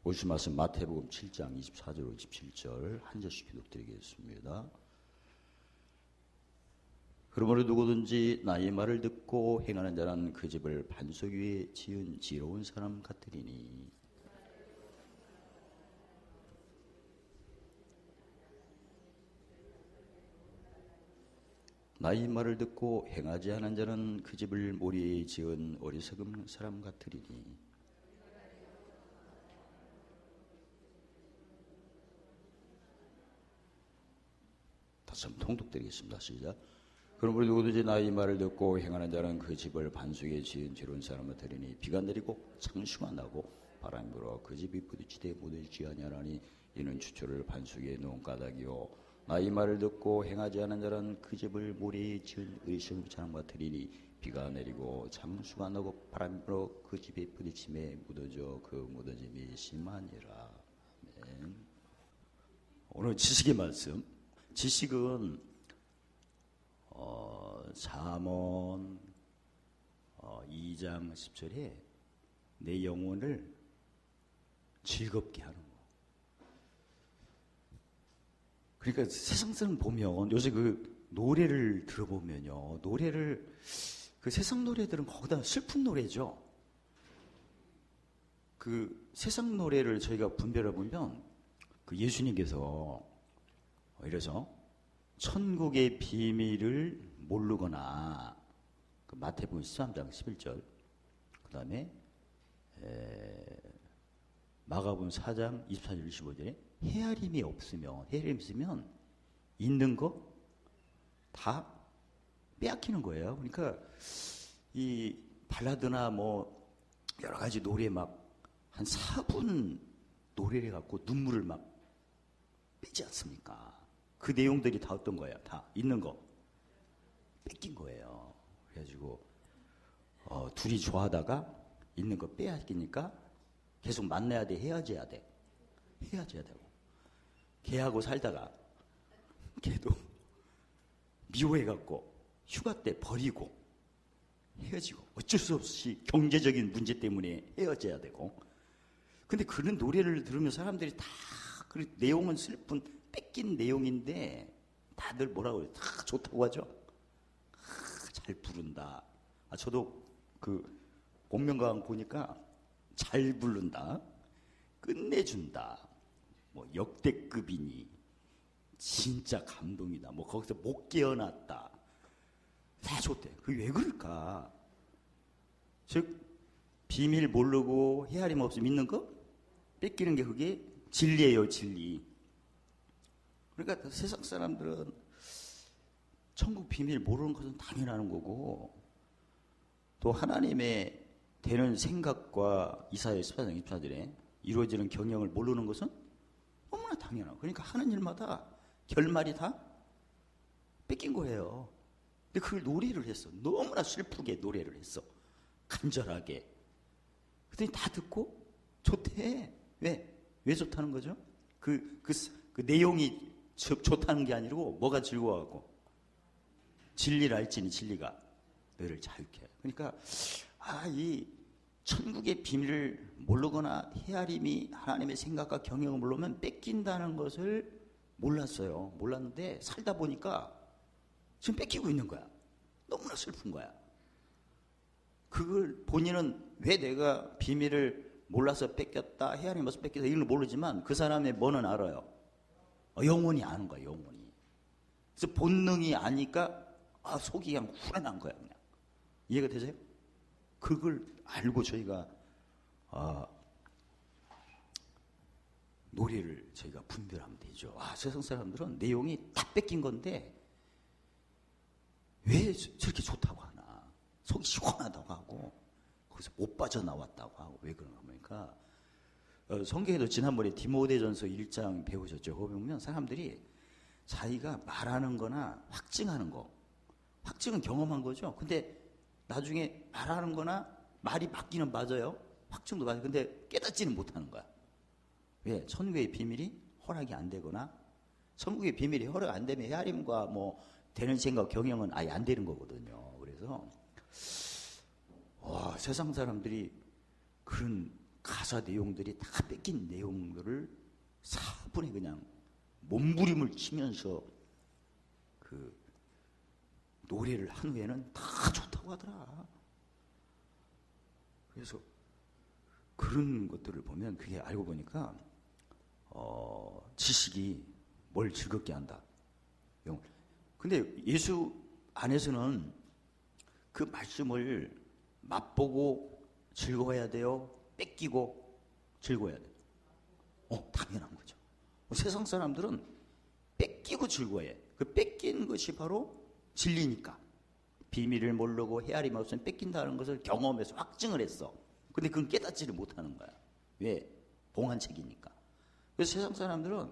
오신 말씀 마태복음 7장 24절 27절 한 절씩 기독드리겠습니다. 그러므로 누구든지 나의 말을 듣고 행하는 자는 그 집을 반석 위에 지은 지혜로운 사람 같으리니 나의 말을 듣고 행하지 않은 자는 그 집을 모리에 지은 어리석은 사람 같으리니 다시 한번 통독드리겠습니다. 시작. 그러므로 누구든지 나의 말을 듣고 행하는 자는 그 집을 반석에 지은 지혜로운 사람 같으리니 비가 내리고 창수가 나고 바람이 불어 그 집이 부딪히되 묻지 아니하나니 이는 주초를 반석에 놓은 까닭이요 나의 말을 듣고 행하지 않은 자는 그 집을 모래에 지은 의심의 사람 같으리니 비가 내리고 창수가 나고 바람이 불어 그 집이 부딪힘에 묻어져 그 묻어짐이 심하니라. 아멘. 오늘 지식의 말씀. 지식은 잠언 2장 10절에 내 영혼을 즐겁게 하는 거. 그러니까 세상 사람 보면 요새 그 노래를 들어보면요, 노래를 그 세상 노래들은 거기다 슬픈 노래죠. 그 세상 노래를 저희가 분별해 보면 그 예수님께서 이래서 천국의 비밀을 모르거나 그 마태복음 13장 11절 그 다음에 마가복음 4장 24절 25절에 헤아림이 있으면 있는 거 다 빼앗기는 거예요. 그러니까 이 발라드나 뭐 여러 가지 노래 막 한 4분 노래를 갖고 눈물을 막 빼지 않습니까? 그 내용들이 다 어떤 거예요? 다 있는 거 뺏긴 거예요. 그래가지고 둘이 좋아하다가 있는 거 빼앗기니까 계속 만나야 돼, 헤어져야 되고 걔하고 살다가 걔도 미워해갖고 휴가 때 버리고 헤어지고 어쩔 수 없이 경제적인 문제 때문에 헤어져야 되고. 근데 그런 노래를 들으면 사람들이 다 그 내용은 슬픈 뺏긴 내용인데 다들 뭐라고 해요? 다 좋다고 하죠. 잘 부른다. 저도 그 복면가왕 보니까 잘 부른다, 끝내준다, 뭐 역대급이니, 진짜 감동이다, 뭐 거기서 못 깨어났다, 다 좋대. 그게 왜 그럴까? 즉 비밀 모르고 헤아림 없이 믿는 거 뺏기는 게 그게 진리예요, 진리. 그러니까 세상 사람들은 천국 비밀 모르는 것은 당연한 거고, 또 하나님의 되는 생각과 이사야 14장 24절에 이루어지는 경영을 모르는 것은 너무나 당연하고, 그러니까 하는 일마다 결말이 다 뺏긴 거예요. 근데 그걸 노래를 했어. 너무나 슬프게 노래를 했어. 간절하게. 그랬더니 다 듣고 좋대. 왜 좋다는 거죠? 그 내용이 좋다는 게 아니고 뭐가 즐거워하고, 진리를 알지니 진리가 너를 자유케 해. 그러니까 이 천국의 비밀을 모르거나 헤아림이 하나님의 생각과 경영을 모르면 뺏긴다는 것을 몰랐어요. 몰랐는데 살다 보니까 지금 뺏기고 있는 거야. 너무나 슬픈 거야. 그걸 본인은 왜 내가 비밀을 몰라서 뺏겼다, 헤아림 없어 뺏겼다 이걸 모르지만 그 사람의 뭐는 알아요. 영혼이 아는 거야, 영혼이. 그래서 본능이 아니까 속이 그냥 후련한 거야, 그냥. 이해가 되세요? 그걸 알고 저희가 노래를 저희가 분별하면 되죠. 세상 사람들은 내용이 다 뺏긴 건데 왜 저렇게 좋다고 하나? 속이 시원하다고 하고 거기서 못 빠져나왔다고 하고 왜 그런가 하니까 성경에도 지난번에 디모데전서 1장 배우셨죠. 거기 보면 사람들이 자기가 말하는 거나 확증하는 거, 확증은 경험한 거죠. 근데 나중에 말하는 거나 말이 맞기는 맞아요. 확증도 맞아요. 근데 깨닫지는 못하는 거야. 왜? 천국의 비밀이 허락이 안 되거나, 천국의 비밀이 허락 안 되면 헤아림과 뭐 되는 생각, 경영은 아예 안 되는 거거든요. 그래서 세상 사람들이 그런 가사 내용들이 다 뺏긴 내용들을 4분에 그냥 몸부림을 치면서 그 노래를 한 후에는 다 좋다고 하더라. 그래서 그런 것들을 보면 그게 알고 보니까 지식이 뭘 즐겁게 한다. 근데 예수 안에서는 그 말씀을 맛보고 즐거워야 돼요? 뺏기고 즐거워야 돼요? 당연한 거죠. 세상 사람들은 뺏기고 즐거워해. 그 뺏긴 것이 바로 진리니까. 비밀을 모르고 헤아림 없으면 뺏긴다는 것을 경험해서 확증을 했어. 근데 그건 깨닫지를 못하는 거야. 왜? 봉한책이니까. 그래서 세상 사람들은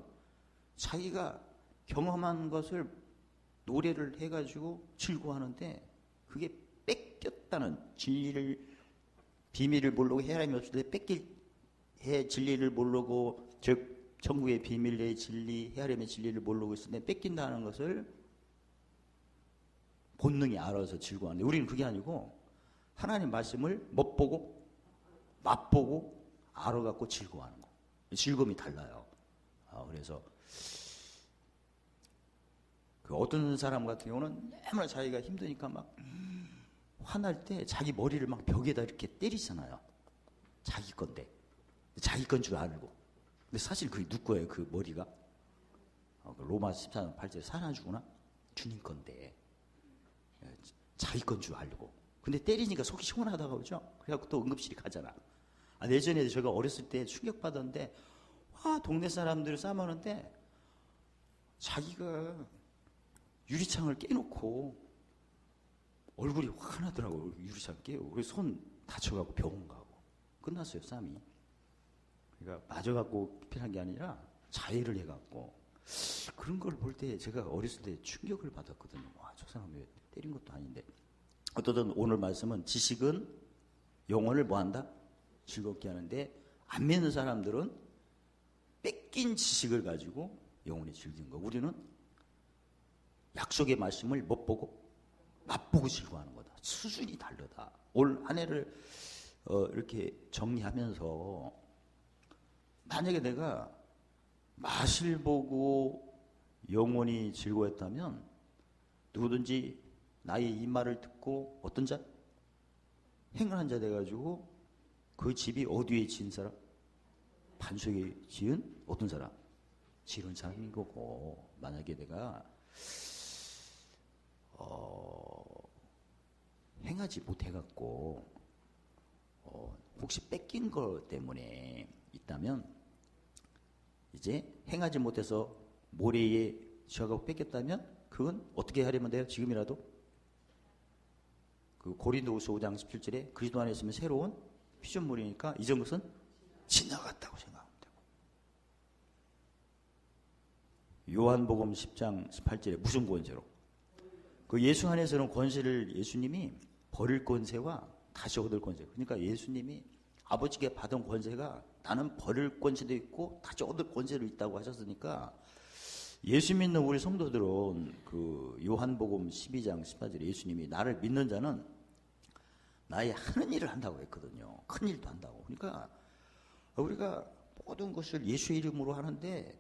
자기가 경험한 것을 노래를 해가지고 즐거워하는데 그게 뺏겼다는 진리를 비밀을 모르고 헤아림이 없을 때 진리를 모르고 즉 천국의 비밀의 진리 헤아림의 진리를 모르고 있을 때 뺏긴다는 것을 본능이 알아서 즐거워하는데 우리는 그게 아니고 하나님 말씀을 못 보고 맛보고 알아갖고 즐거워하는 거. 즐거움이 달라요. 그래서 그 어떤 사람 같은 경우는 맨날 자기가 힘드니까 막 화날 때 자기 머리를 막 벽에다 이렇게 때리잖아요. 자기 건데. 자기 건 줄 알고. 근데 사실 그게 누구 거예요, 그 머리가? 로마 14장 8절에 살아주구나? 주님 건데. 자기 건 줄 알고. 근데 때리니까 속이 시원하다고 그러죠? 그래갖고 또 응급실에 가잖아. 예전에 제가 어렸을 때 충격받았는데, 동네 사람들 싸우는데, 자기가 유리창을 깨놓고, 얼굴이 화나더라고요. 유리창 깨고. 그래서 손 다쳐갖고 병원 가고. 끝났어요, 싸움이. 그러니까 맞아갖고 필요한 게 아니라 자해를 해갖고. 그런 걸 볼 때 제가 어렸을 때 충격을 받았거든요. 저 사람 왜 때린 것도 아닌데. 어떠든 오늘 말씀은 지식은 영혼을 뭐한다? 즐겁게 하는데 안 믿는 사람들은 뺏긴 지식을 가지고 영혼이 즐기는 거. 우리는 약속의 말씀을 못 보고 맛보고 즐거워하는 거다. 수준이 다르다. 올 한 해를 이렇게 정리하면서 만약에 내가 맛을 보고 영혼이 즐거웠다면 누구든지 나의 이 말을 듣고 어떤 자? 행한 자 돼가지고 그 집이 어디에 지은 사람? 반석에 지은 어떤 사람? 지은 사람인 거고. 만약에 내가 행하지 못해갖고 혹시 뺏긴 것 때문에 있다면 이제 행하지 못해서 모래에 쥐어가고 뺏겼다면 그건 어떻게 하려면 돼요? 지금이라도 그 고린도후서 5장 17절에 그리스도 안에 있으면 새로운 피조물이니까 이전 것은 지나갔다고 생각하면 되고. 요한복음 10장 18절에 무슨 권세로? 그 예수 안에서는 권세를 예수님이 버릴 권세와 다시 얻을 권세. 그러니까 예수님이 아버지께 받은 권세가 나는 버릴 권세도 있고 다시 얻을 권세도 있다고 하셨으니까 예수 믿는 우리 성도들은 그 요한복음 12장 18절에 예수님이 나를 믿는 자는 나의 하는 일을 한다고 했거든요. 큰 일도 한다고. 그러니까 우리가 모든 것을 예수의 이름으로 하는데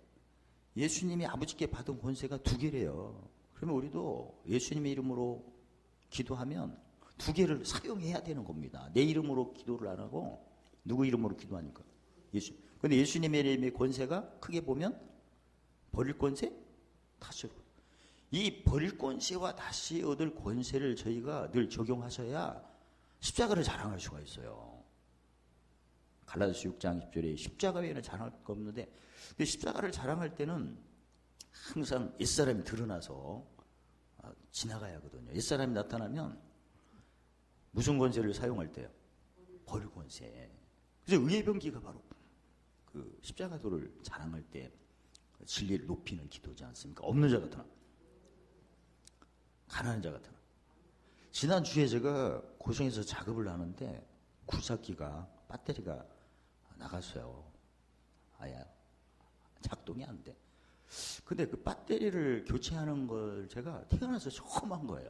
예수님이 아버지께 받은 권세가 2개래요. 그러면 우리도 예수님의 이름으로 기도하면 2개를 사용해야 되는 겁니다. 내 이름으로 기도를 안 하고 누구 이름으로 기도하니까? 예수. 근데 예수님의 이름의 권세가 크게 보면 버릴 권세? 다시 얻을. 이 버릴 권세와 다시 얻을 권세를 저희가 늘 적용하셔야 십자가를 자랑할 수가 있어요. 갈라디아서 6장 10절에 십자가 외에는 자랑할 거 없는데 근데 십자가를 자랑할 때는 항상 옛사람이 드러나서 지나가야 하거든요. 옛사람이 나타나면 무슨 권세를 사용할 때요? 버릴 권세. 그래서 의회병기가 바로 그 십자가도를 자랑할 때 진리를 높이는 기도지 않습니까? 없는 자 같으나 가난한 자 같으나. 지난주에 제가 고성에서 작업을 하는데 굴삭기가 배터리가 나갔어요. 아예 작동이 안 돼. 근데 그 배터리를 교체하는 걸 제가 태어나서 처음 한 거예요.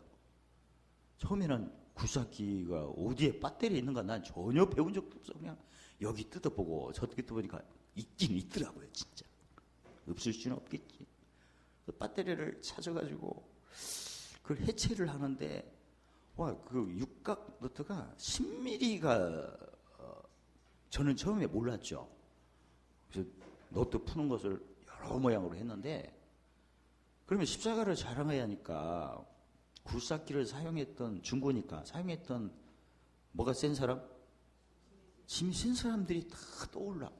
처음에는 굴삭기가 어디에 배터리 있는가 난 전혀 배운 적도 없어. 그냥 여기 뜯어보고 저기 뜯어보니까 있긴 있더라고요. 진짜 없을 수는 없겠지. 그 배터리를 찾아가지고 그걸 해체를 하는데 와, 그 육각 너트가 10mm가 저는 처음에 몰랐죠. 그래서 너트 푸는 것을 여러 모양으로 했는데 그러면 십자가를 자랑해야 하니까 굴삭기를 사용했던 중고니까 사용했던 뭐가 센 사람? 짐이 센 사람들이 다 떠올라.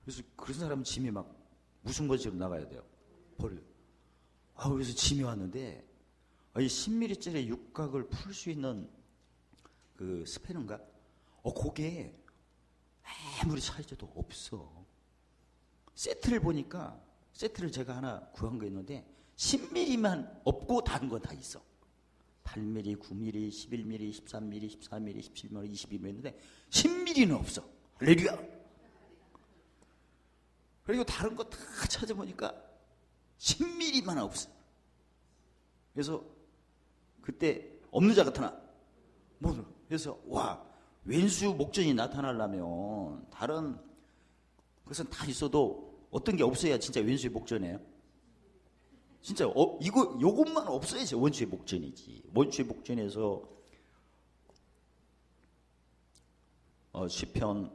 그래서 그런 사람은 짐이 막 무슨 것으로 나가야 돼요? 버려. 그래서 짐이 왔는데 이 10mm짜리 육각을 풀 수 있는 그 스패너인가? 그게 아무리 찾아도 없어. 세트를 보니까 세트를 제가 하나 구한 거 있는데 10mm만 없고 다른 건 다 있어. 8mm, 9mm, 11mm, 13mm, 14mm, 17mm, 22mm 있는데 10mm는 없어. 할렐루야. 그리고 다른 거 다 찾아보니까 10mm만 없어. 그래서 그때 없는 자 같으나 그래서 와, 왼수 목전이 나타나려면 다른 것은 다 있어도 어떤 게 없어야 진짜 왼수의 목전이에요? 진짜 요것만 없어야지 원수의 목전이지. 원수의 목전에서 시편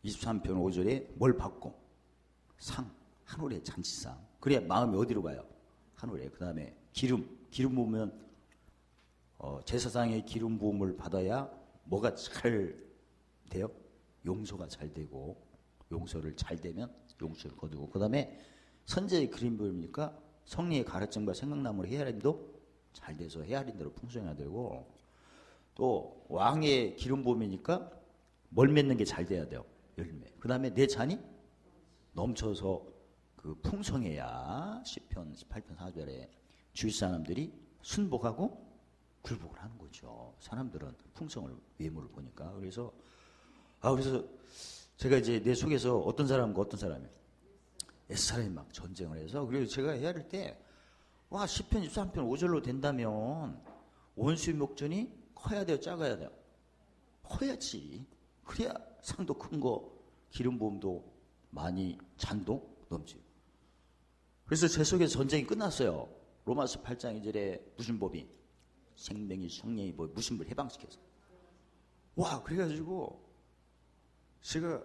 23편 5절에 뭘 받고? 상, 하늘의 잔치상. 그래야 마음이 어디로 가요? 하늘에. 그 다음에 기름 부으면 제사장의 기름 부음을 받아야 뭐가 잘 돼요? 용서가 잘 되고, 용서를 잘 되면 용서를 거두고, 그 다음에 선제의 기름 부음이니까 성리의 가르침과 생각나무의 헤아림도 잘 돼서 헤아린 대로 풍성해야 되고, 또 왕의 기름 부음이니까 뭘 맺는 게 잘 돼야 돼요? 열매. 그 다음에 내 잔이 넘쳐서 그 풍성해야 시편 18편 4절에 주위 사람들이 순복하고 굴복을 하는 거죠. 사람들은 풍성을 외모를 보니까. 그래서 제가 이제 내 속에서 어떤 사람과 어떤 사람이 옛사람이 막 전쟁을 해서 그래서 제가 헤아릴 때 와, 시편 23편 5절로 된다면 원수의 목전이 커야 돼요, 작아야 돼요? 커야지. 그래야 상도 큰 거, 기름 부음도 많이 잔도 넘지. 그래서 제 속에서 전쟁이 끝났어요. 로마서 8장 2절에 무슨 법이? 생명이 성령이 뭐 무슨 법을 해방시켜서. 와, 그래가지고 제가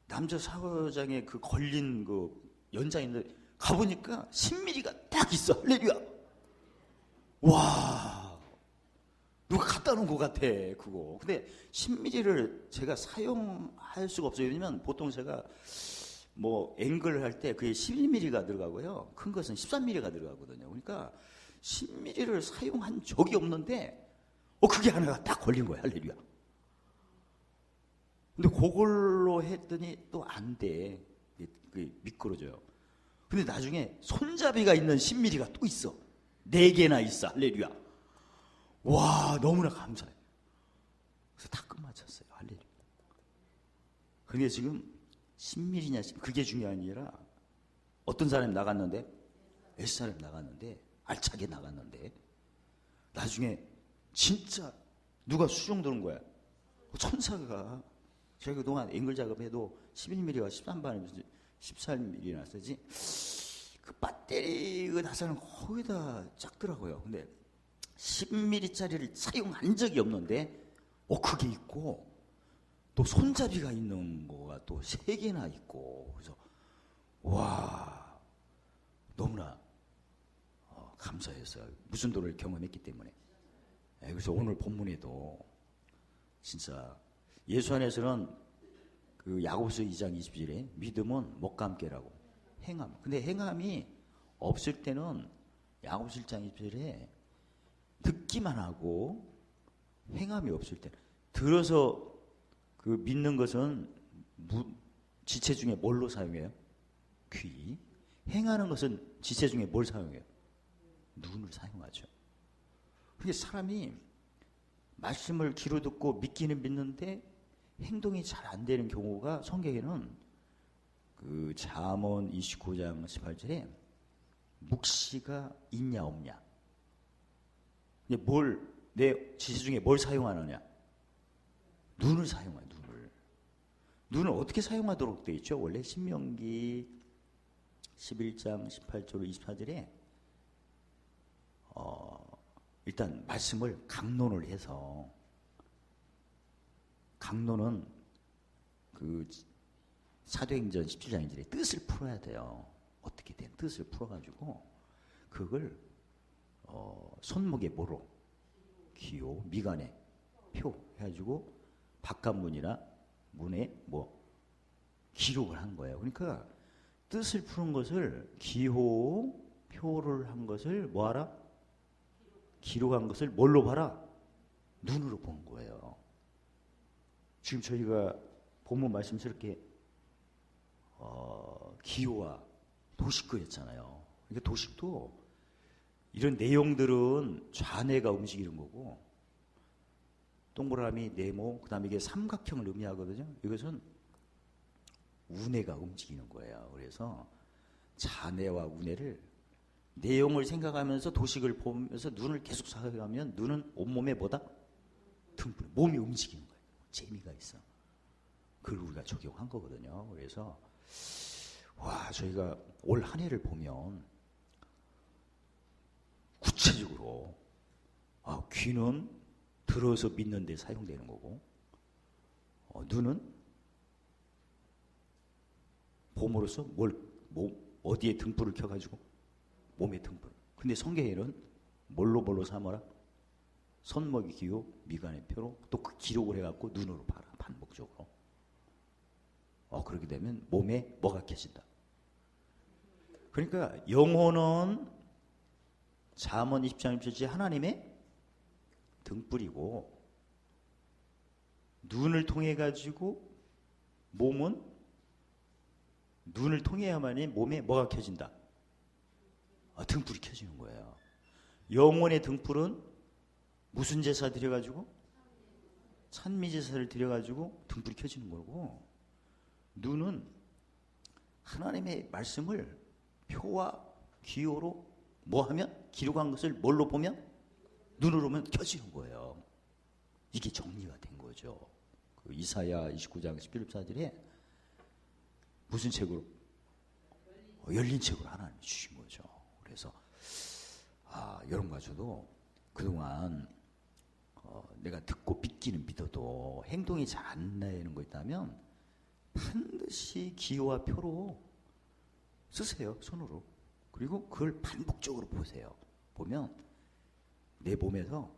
남자 사회장에 그 걸린 그 연장인데 가보니까 10mm가 딱 있어. 할렐루야. 와, 누가 갖다 놓은 것 같아, 그거. 근데 10mm를 제가 사용할 수가 없어요. 왜냐면 보통 제가 뭐 앵글을 할 때 그게 11mm가 들어가고요. 큰 것은 13mm가 들어가거든요. 그러니까 10mm를 사용한 적이 없는데 그게 하나가 딱 걸린 거야. 할렐루야. 근데 그걸로 했더니 또 안 돼. 미끄러져요. 근데 나중에 손잡이가 있는 10mm가 또 있어. 4개나 있어. 할렐루야. 와, 너무나 감사해. 그래서 다 끝마쳤어요. 할렐루야. 근데 지금 10mm냐, 그게 중요한 게 아니라 어떤 사람이 나갔는데, 옛사람이 나갔는데, 알차게 나갔는데, 나중에 진짜 누가 수정되는 거야. 천사가, 제가 그동안 앵글 작업해도 11mm가 13반이면서 14mm나 쓰지, 그 배터리 그 나사는 거의 다 작더라고요. 근데 10mm짜리를 사용한 적이 없는데, 그게 있고, 또 손잡이가 있는 거가 또 3개나 있고, 그래서, 와, 너무나 감사했어요. 무슨 도를 경험했기 때문에. 그래서 오늘 본문에도 진짜 예수 안에서는 그 야고보서 2장 20절에 믿음은 못과 함께라고 행함. 근데 행함이 없을 때는 야고보서 1장 20절에 듣기만 하고 행함이 없을 때 들어서 그 믿는 것은 지체 중에 뭘로 사용해요? 귀. 행하는 것은 지체 중에 뭘 사용해요? 눈을 사용하죠. 그게 사람이 말씀을 귀로 듣고 믿기는 믿는데 행동이 잘 안 되는 경우가 성경에는 그 잠언 29장 18절에 묵시가 있냐 없냐. 내 지시 중에 뭘 사용하느냐? 눈을 사용해, 눈을. 눈을 어떻게 사용하도록 되어 있죠? 원래 신명기 11장 18절 24절에 일단 말씀을 강론을 해서, 강론은 그 사도행전 17장인들의 뜻을 풀어야 돼요. 어떻게 된 뜻을 풀어가지고 그걸 손목에 뭐로? 기호, 미간에 표 해가지고 바깥문이나 문에 뭐 기록을 한 거예요. 그러니까 뜻을 푸는 것을, 기호, 표를 한 것을 뭐하라? 기록한 것을 뭘로 봐라? 눈으로 본 거예요. 지금 저희가 본문 말씀스럽게 기호와 도식구였잖아요. 그러니까 도식도 이런 내용들은 좌뇌가 움직이는 거고, 동그라미, 네모, 그 다음에 이게 삼각형을 의미하거든요. 이것은 우뇌가 움직이는 거예요. 그래서 좌뇌와 우뇌를, 내용을 생각하면서 도식을 보면서 눈을 계속 생각하면 눈은 온몸에 뭐다? 등불, 몸이 움직이는 거예요. 재미가 있어. 그걸 우리가 적용한 거거든요. 그래서 저희가 올 한 해를 보면 구체적으로 귀는 들어서 믿는 데 사용되는 거고, 눈은 봄으로써 어디에 등불을 켜가지고? 몸에 등불. 근데 성경에는 뭘로 삼아라? 손목이 기호, 미간의 표로, 또 그 기록을 해갖고 눈으로 봐라, 반복적으로. 그렇게 되면 몸에 뭐가 켜진다? 그러니까 영혼은 잠언 20장 1절에 하나님의 등불이고, 눈을 통해 가지고 몸은 눈을 통해야만이 몸에 뭐가 켜진다? 등불이 켜지는 거예요. 영혼의 등불은 무슨 제사 드려가지고? 찬미 제사를 드려가지고 등불이 켜지는 거고, 눈은 하나님의 말씀을 표와 기호로 뭐 하면? 기록한 것을 뭘로 보면? 눈으로 보면 켜지는 거예요. 이게 정리가 된 거죠. 그 이사야 29장 11절에 무슨 책으로? 열린 책으로 하나님이 주신 거죠. 그래서 여러분 가지고도 그동안 내가 듣고 믿기는 믿어도 행동이 잘 안 나는 거 있다면 반드시 기호와 표로 쓰세요. 손으로. 그리고 그걸 반복적으로 보세요. 보면 내 몸에서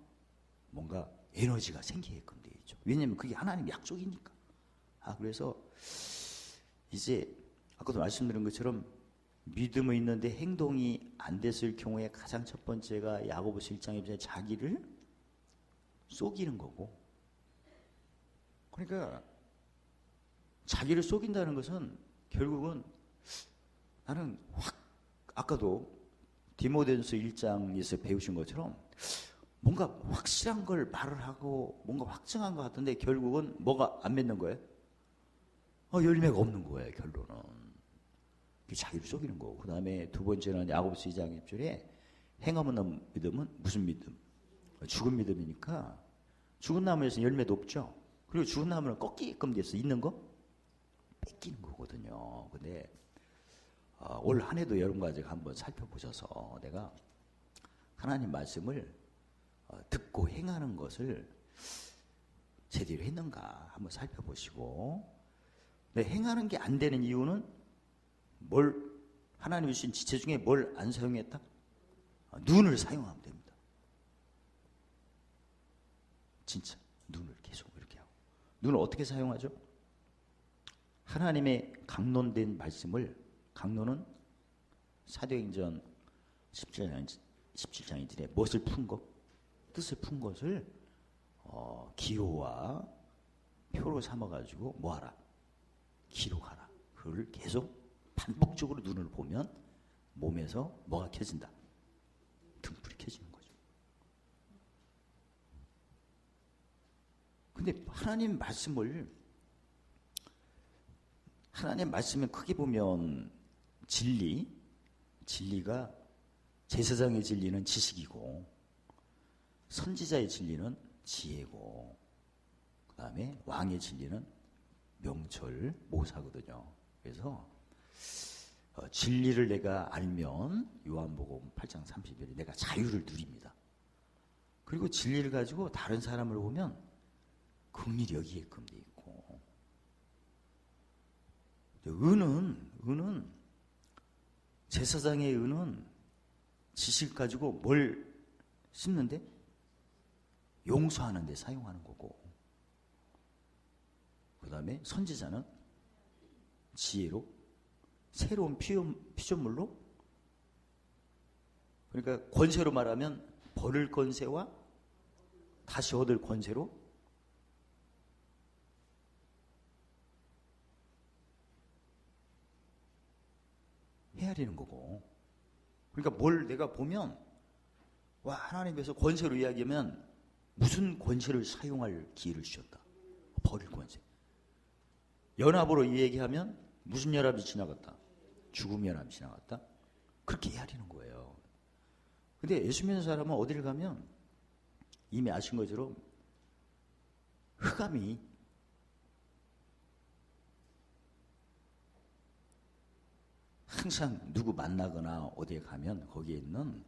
뭔가 에너지가 생기게끔 되어 있죠. 왜냐하면 그게 하나님 약속이니까. 그래서 이제 아까도 말씀드린 것처럼 믿음이 있는데 행동이 안 됐을 경우에 가장 첫 번째가 야고보서 1장에 자기를 속이는 거고, 그러니까 자기를 속인다는 것은 결국은 나는 아까도 디모데전서 1장에서 배우신 것처럼 뭔가 확실한 걸 말을 하고 뭔가 확증한 것 같은데 결국은 뭐가 안 맺는 거예요? 열매가 없는 거예요. 결론은 자기를 속이는 거고. 그 다음에 두 번째는 야고보서 2장 1절에 행함없는 믿음은 무슨 믿음? 죽은 믿음이니까 죽은 나무에서 열매도 없죠. 그리고 죽은 나무는 꺾이게끔 돼서 있는 거 뺏기는 거거든요. 근데 올 한 해도 여러분과 제가 한번 살펴보셔서 내가 하나님 말씀을 듣고 행하는 것을 제대로 했는가 한번 살펴보시고, 근데 행하는 게 안 되는 이유는 하나님이 주신 지체 중에 뭘 안 사용했다? 눈을 사용하면 됩니다. 진짜 눈을 계속 이렇게 하고. 눈을 어떻게 사용하죠? 하나님의 강론된 말씀을, 강론은 사도행전 17장인데 무엇을 푼 것? 뜻을 푼 것을 기호와 표로 삼아가지고 뭐하라? 기록하라. 그걸 계속 반복적으로 눈을 보면 몸에서 뭐가 켜진다? 등불이 켜지는 거죠. 근데 하나님 말씀을 하나님 말씀을 크게 보면 진리가 제사장의 진리는 지식이고 선지자의 진리는 지혜고 그 다음에 왕의 진리는 명철, 모사거든요. 그래서 진리를 내가 알면 요한복음 8장 30절에 내가 자유를 누립니다. 그리고 진리를 가지고 다른 사람을 보면 긍휼히 여기게끔 돼 있고 은은 제사장의 은은 지식 가지고 뭘 씹는데? 용서하는 데 사용하는 거고 그 다음에 선지자는 지혜로 새로운 피조물로 그러니까 권세로 말하면 버릴 권세와 다시 얻을 권세로 헤아리는 거고 그러니까 뭘 내가 보면 와 하나님께서 권세로 이야기하면 무슨 권세를 사용할 기회를 주셨다. 버릴 권세. 연합으로 얘기하면 무슨 연합이 지나갔다. 죽음 연합이 지나갔다. 그렇게 헤아리는 거예요. 근데 예수 믿는 사람은 어디를 가면 이미 아신 것처럼 흑암이 항상 누구 만나거나 어디에 가면 거기에 있는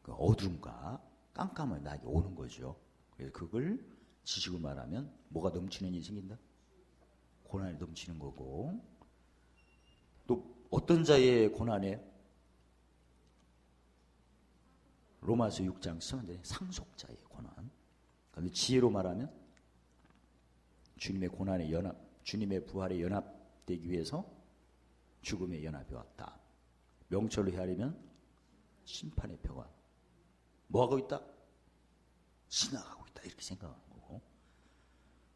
그 어둠과 깜깜한 낙이 오는 거죠. 그래서 그걸 지식으로 말하면 뭐가 넘치는 일이 생긴다? 고난이 넘치는 거고 또 어떤 자의 고난에 로마서 6장 쓰면 상속자의 고난. 그런데 지혜로 말하면 주님의 고난에 주님의 부활에 연합되기 위해서 죽음의 연합이 왔다. 명철로 헤아리면 심판의 표가 뭐하고 있다? 지나가고 있다. 이렇게 생각하는 거고.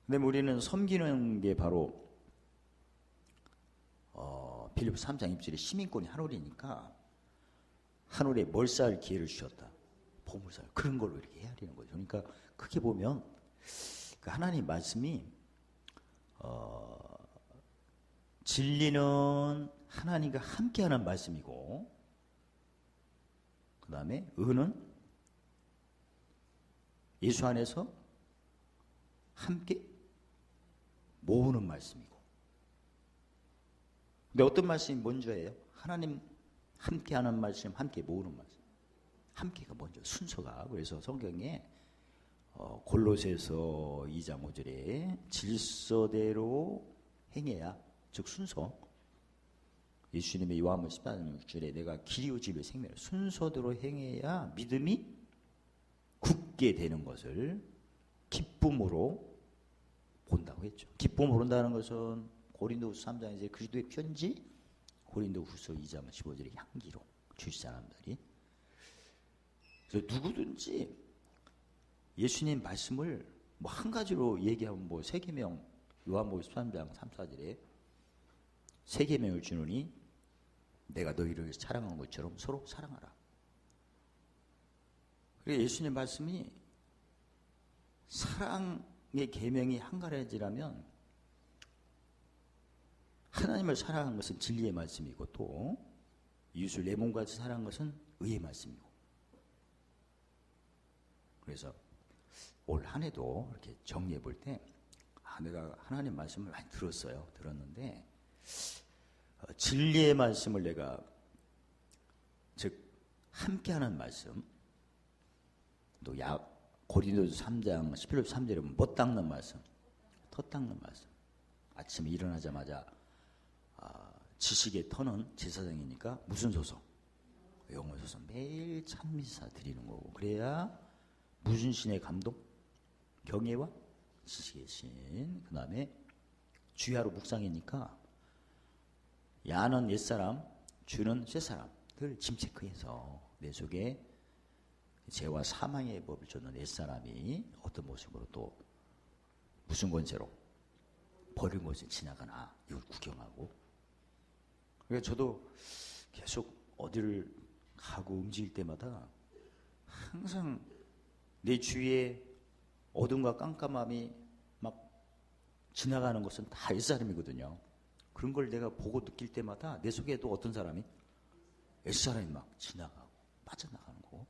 근데 우리는 섬기는 게 바로 빌립보 3장 1절에 시민권이 하늘이니까 하늘에 뭘 쌓을 기회를 주셨다. 보물살 그런 걸로 이렇게 헤아리는 거죠. 그러니까 크게 보면 그 하나님 말씀이 진리는 하나님과 함께하는 말씀이고 그 다음에 은은 예수 안에서 함께 모으는 말씀이고 근데 어떤 말씀이 먼저예요? 하나님 함께하는 말씀, 함께 모으는 말씀. 함께가 먼저 순서가. 그래서 성경에 골로새서 2장 5절에 질서대로 행해야 즉 순서 예수님의 요한복음 14장 6절에 내가 길이요 진리요 생명을 순서대로 행해야 믿음이 굳게 되는 것을 기쁨으로 본다고 했죠. 기쁨으로 본다는 것은 고린도후서 3장에서 그리스도의 편지 고린도후서 2장 15절의 향기로 주시 사람들이 그래서 누구든지 예수님 말씀을 뭐 한 가지로 얘기하면 뭐 세계명 요한복음 13장 3, 4절에 세계명을 주노니 내가 너희를 사랑한 것처럼 서로 사랑하라. 그래서 예수님 말씀이 사랑의 계명이 한 가지라면 하나님을 사랑하는 것은 진리의 말씀이고 또 이웃을 내 몸같이 사랑하는 것은 의의 말씀이고 그래서 올 한 해도 이렇게 정리해 볼 때 내가 하나님 말씀을 많이 들었는데 진리의 말씀을 내가 즉 함께하는 말씀 또 고린도서 3장 11절 3절에 보면 못 닦는 말씀 터 닦는 말씀 아침에 일어나자마자 지식의 터는 제사장이니까 무슨 소송? 영혼 소송 매일 찬미사 드리는 거고 그래야 무슨 신의 감동? 경외와 지식의 신. 그 다음에 주야로 묵상이니까 야는 옛사람, 주는 셋사람들 짐 체크해서 내 속에 죄와 사망의 법을 줬는 옛사람이 어떤 모습으로 또 무슨 권세로 버린 곳에 지나가나 이걸 구경하고 그러니까 저도 계속 어디를 가고 움직일 때마다 항상 내 주위에 어둠과 깜깜함이 막 지나가는 것은 다 옛사람이거든요. 그런 걸 내가 보고 느낄 때마다 내 속에도 어떤 사람이 옛사람이 막 지나가고 빠져나가는 거고.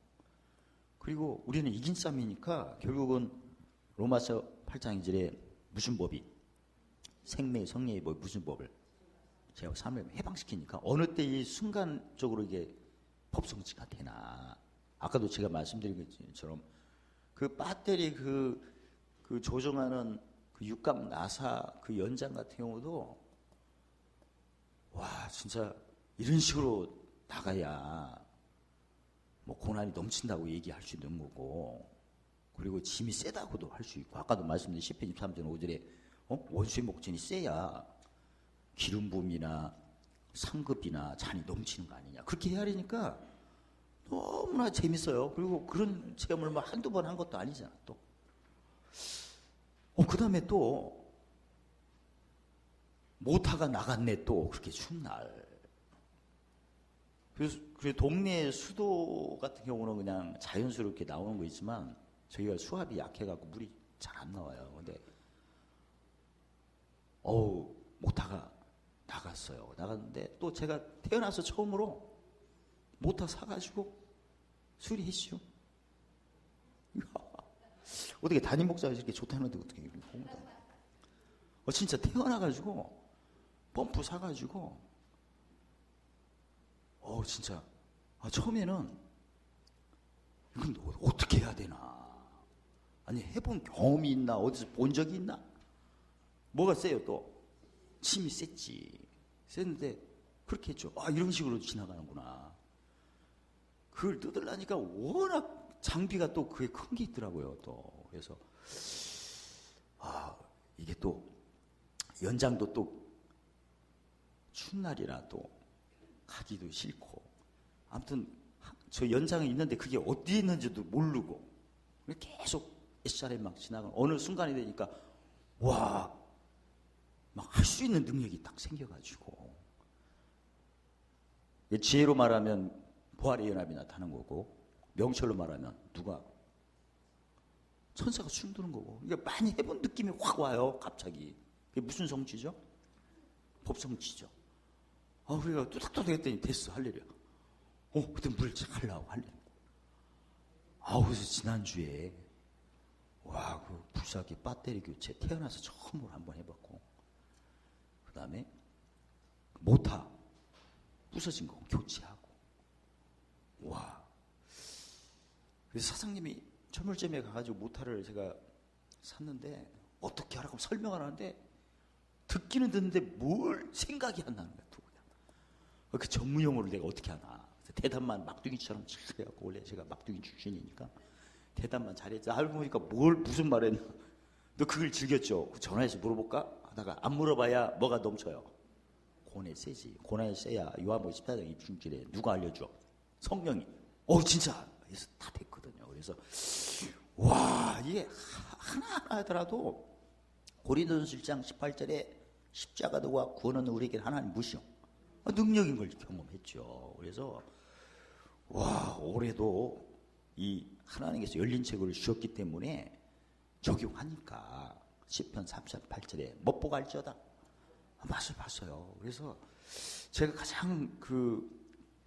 그리고 우리는 이긴 싸움이니까 결국은 로마서 8장 2절에 무슨 법이 생명의 성령의 법 무슨 법을 제가 삶을 해방시키니까 어느 때 이 순간적으로 이게 법성취가 되나. 아까도 제가 말씀드린 것처럼 그 배터리 그 조정하는 그 육감 나사 그 연장 같은 경우도 와 진짜 이런 식으로 나가야 뭐 고난이 넘친다고 얘기할 수 있는 거고, 그리고 짐이 세다고도 할 수 있고, 아까도 말씀드린 시편 23장 5절에 원수의 목전이 세야 기름 부음이나 상급이나 잔이 넘치는 거 아니냐. 그렇게 헤아리니까 너무나 재밌어요. 그리고 그런 체험을 뭐 한두 번 한 것도 아니잖아. 또 그 다음에 또 모타가 나갔네. 또 그렇게 추운 날. 그래서 동네 수도 같은 경우는 그냥 자연스럽게 나오는 거 있지만 저희가 수압이 약해갖고 물이 잘 안 나와요. 근데 모타가 나갔어요. 나갔는데 또 제가 태어나서 처음으로 모타 사가지고 수리했죠. 어떻게 담임 목사가 이렇게 좋다는데 어떻게 진짜 태어나가지고 펌프 사가지고 진짜 처음에는 이건 어떻게 해야 되나, 아니 해본 경험이 있나, 어디서 본 적이 있나. 뭐가 세요? 또 침이 셌는데 그렇게 했죠. 이런 식으로 지나가는구나. 그걸 뜯으려니까 워낙 장비가 또 그게 큰 게 있더라고요. 또 그래서 이게 또 연장도 또 추운 날이라 또 가기도 싫고, 아무튼 저 연장이 있는데 그게 어디에 있는지도 모르고 계속 SR에 막 지나가는 어느 순간이 되니까 와, 막 할 수 있는 능력이 딱 생겨가지고, 지혜로 말하면 부활의 연합이 나타나는 거고, 명철로 말하면 누가 천사가 춤드는 거고, 이게 많이 해본 느낌이 확 와요. 갑자기. 그게 무슨 성취죠? 법성취죠. 그래가 뚜닥뚜닥 했더니 됐어. 할렐루야. 그때 물 하려고 할렐루야. 그래서 지난주에 그 불사기 배터리 교체 태어나서 처음으로 한번 해봤고, 그 다음에 모타 부서진 거 교체하고, 그래서 사장님이 철물점에 가가지고 모타를 제가 샀는데 어떻게 하라고 설명을 하는데 듣기는 듣는데 뭘 생각이 안 나는 거야. 그 전문 용어를 내가 어떻게 하나. 대답만 막둥이처럼 잘해갖고, 원래 제가 막둥이 출신이니까 대답만 잘했지. 알고 보니까 무슨 말했나. 너 그걸 즐겼죠? 전화해서 물어볼까? 하다가 안 물어봐야 뭐가 넘쳐요. 고난이 세지. 고난이 세야 요한복음 14장 26절에 누가 알려줘? 성령이. 진짜. 그래서 다 됐거든요. 그래서 이게 하나하나 하더라도 고린도전서 1장 18절에 십자가도와 구원은 우리에게 하나님 무시요 능력인 걸 경험했죠. 그래서 올해도 이 하나님께서 열린 책을 주셨기 때문에 적용하니까 시편 38절에 못보고 알지어다. 맛을 봤어요. 그래서 제가 가장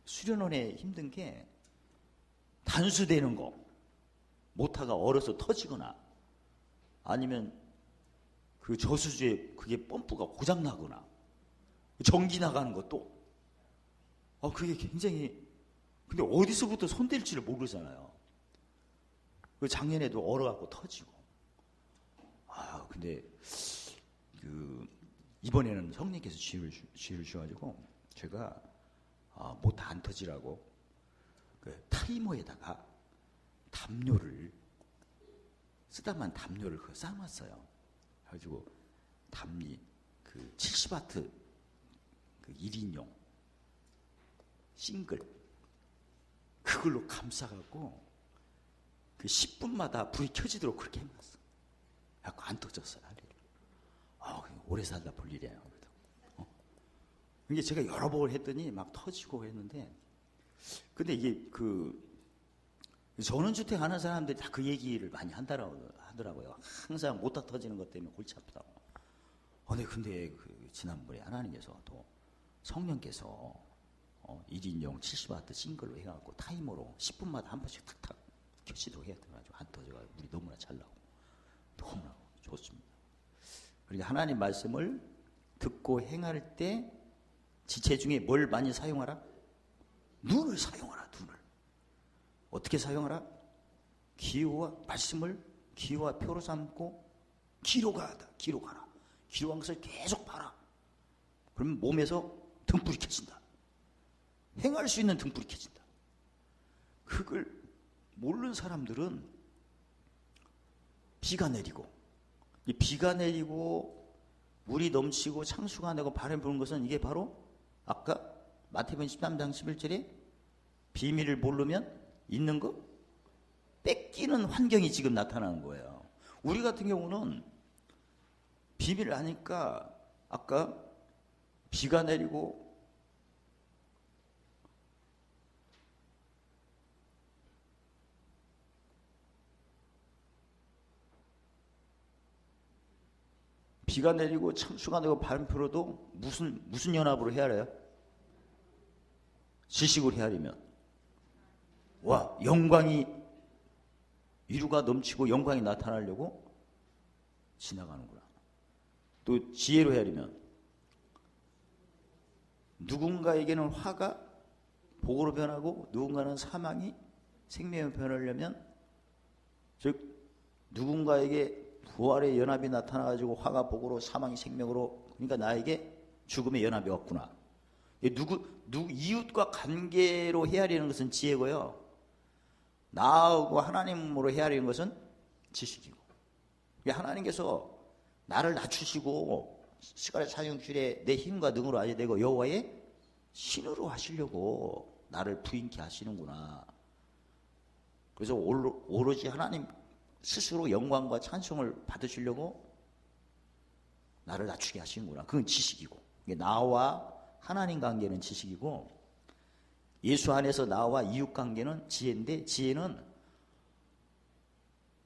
수련원에 힘든 게 단수되는 거, 모타가 얼어서 터지거나 아니면 그 저수지에 그게 펌프가 고장나거나 전기 나가는 것도 그게 굉장히, 근데 어디서부터 손댈지를 모르잖아요. 작년에도 얼어갖고 터지고. 근데 이번에는 성령께서 지혜를 주셔가지고 제가 모타 안 터지라고 타이머에다가 담요를 쓰다만 담요를 쌓아놨어요. 그래가지고 담요 70와트 1인용 싱글 그걸로 감싸갖고 10분마다 불이 켜지도록 그렇게 해놨어. 약간 안 터졌어요. 오래 살다 볼 일이에요. 이게 제가 여러 번 했더니 막 터지고 했는데, 근데 이게 전원주택 하는 사람들이 다 그 얘기를 많이 하더라고요. 항상 모타 터지는 것 때문에 골치 아프다고. 네, 근데 지난번에 하나님께서 또 성령께서 1인용 70W 싱글로 해갖고 타이머로 10분마다 한 번씩 탁탁 켜시도록 해야 돼가지고 안 터져가지고 물이 너무나 잘 나오고 너무나 좋습니다. 그러니까 하나님 말씀을 듣고 행할 때 지체 중에 뭘 많이 사용하라? 눈을 사용하라. 눈을 어떻게 사용하라? 기호와 말씀을 기호와 표로 삼고 기록하라. 기록한 것을 계속 봐라. 그러면 몸에서 등불이 켜진다. 행할 수 있는 등불이 켜진다. 그걸 모르는 사람들은 비가 내리고 이 비가 내리고 물이 넘치고 창수가 나고 바람이 부는 것은 이게 바로 아까 마태복음 13장 11절에 비밀을 모르면 있는 거 뺏기는 환경이 지금 나타나는 거예요. 우리 같은 경우는 비밀을 아니까 아까 비가 내리고 비가 내리고 창수가 되고 바람 불어도 무슨 연합으로 헤아려요? 지식으로 헤아리면 영광이 위로가 넘치고 영광이 나타나려고 지나가는구나. 또 지혜로 헤아리면 누군가에게는 화가 복으로 변하고 누군가는 사망이 생명으로 변하려면 즉 누군가에게 부활의 연합이 나타나가지고 화가 복으로 사망이 생명으로 그러니까 나에게 죽음의 연합이 왔구나. 이웃과 관계로 헤아리는 것은 지혜고요. 나하고 하나님으로 헤아리는 것은 지식이고. 하나님께서 나를 낮추시고 시간의 사용줄에 내 힘과 능으로 하게 되고 여호와의 신으로 하시려고 나를 부인케 하시는구나. 그래서 오로지 하나님 스스로 영광과 찬송을 받으시려고 나를 낮추게 하시는구나. 그건 지식이고 나와 하나님 관계는 지식이고 예수 안에서 나와 이웃 관계는 지혜인데 지혜는